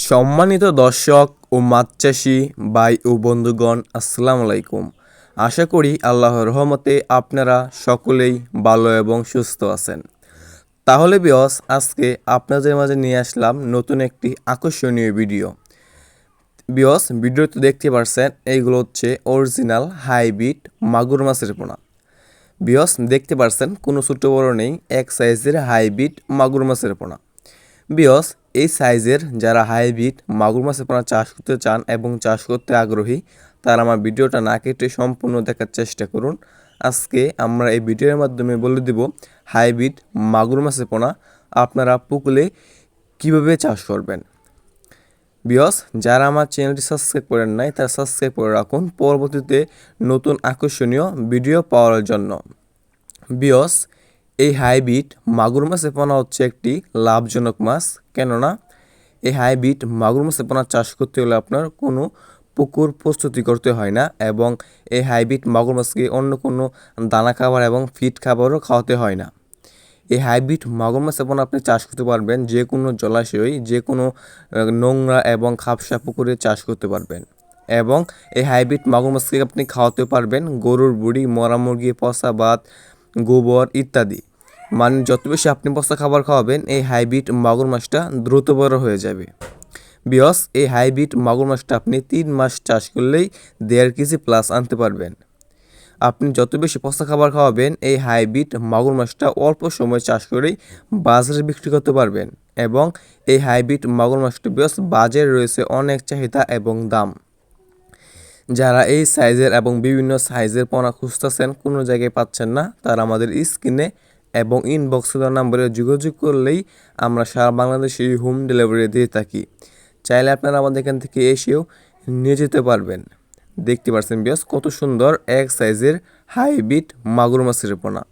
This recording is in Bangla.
সম্মানিত দর্শক ও মাছ চাষি ভাই ও বন্ধুগণ, আসসালামু আলাইকুম। আশা করি আল্লাহর রহমতে আপনারা সকলেই ভালো এবং সুস্থ আছেন। তাহলে বিয়স, আজকে আপনাদের মাঝে নিয়ে আসলাম নতুন একটি আকর্ষণীয় ভিডিও। বিয়স, ভিডিওতে দেখতে পারছেন এইগুলো হচ্ছে অরিজিনাল হাইব্রিড মাগুর মাছের পোনা। বিয়স, দেখতে পারছেন কোনো ছোটো বড় নেই, এক সাইজের হাইব্রিড মাগুর মাছের পোনা। বিয়স, এই সাইজের যারা হাইব্রিড মাগুর মাছের পোনা চাষ করতে চান এবং চাষ করতে আগ্রহী, তারা আমার ভিডিওটা না কেটে সম্পূর্ণ দেখার চেষ্টা করুন। আজকে আমরা এই ভিডিওর মাধ্যমে বলে দিব হাইব্রিড মাগুর মাছের পোনা আপনারা পুকুরে কীভাবে চাষ করবেন। বিয়স, যারা আমার চ্যানেলটি সাবস্ক্রাইব করেন নাই তারা সাবস্ক্রাইব করে রাখুন পরবর্তীতে নতুন আকর্ষণীয় ভিডিও পাওয়ার জন্য। বিয়স, এই হাইব্রিড মাগুর মাছের পোনা হচ্ছে একটি লাভজনক মাছ। কেননা এই হাইব্রিড মাগুর মাছের পোনা চাষ করতে হলে আপনার কোনো পুকুর প্রস্তুতি করতে হয় না এবং এই হাইব্রিড মাগুর মাছকে অন্য কোনো দানা খাবার এবং ফিড খাবারও খাওয়াতে হয় না। এই হাইব্রিড মাগুর মাছের পোনা আপনি চাষ করতে পারবেন যে কোনো জলাশয়, যে কোনো নোংরা এবং খাপসা পুকুরে চাষ করতে পারবেন। এবং এই হাইব্রিড মাগুর মাছকে আপনি খাওয়াতে পারবেন গরুর বুড়ি, মরা মুরগি, পচা ভাত, গোবর ইত্যাদি। মানে যত বেশি আপনি পচা খাবার খাওয়াবেন এই হাইব্রিড মাগুর মাছটা দ্রুত বড় হয়ে যাবে। বিয়স, এই হাইব্রিড মাগুর মাছটা আপনি 3 মাস চাষ করলেই 1.5 কেজি প্লাস আনতে পারবেন। আপনি যত বেশি পচা খাবার খাওয়াবেন এই হাইব্রিড মাগুর মাছটা অল্প সময় চাষ করেই বাজারে বিক্রি করতে পারবেন। এবং এই হাইব্রিড মাগুর মাছটা বিয়স বাজারে রয়েছে অনেক চাহিদা এবং দাম। যারা এই সাইজের এবং বিভিন্ন সাইজের পোনা খুঁজতেছেন, কোনো জায়গায় পাচ্ছেন না, তারা আমাদের স্ক্রিনে এবং ইনবক্সে দেওয়া নাম্বারে যোগাযোগ করলেই আমরা সারা বাংলাদেশে হোম ডেলিভারি দিয়ে থাকি। চাইলে আপনারা আমাদের এখান থেকে এসেও নিয়ে যেতে পারবেন। দেখতে পাচ্ছেন বিয়স কত সুন্দর এক সাইজের হাইব্রিড মাগুর মাছের পোনা।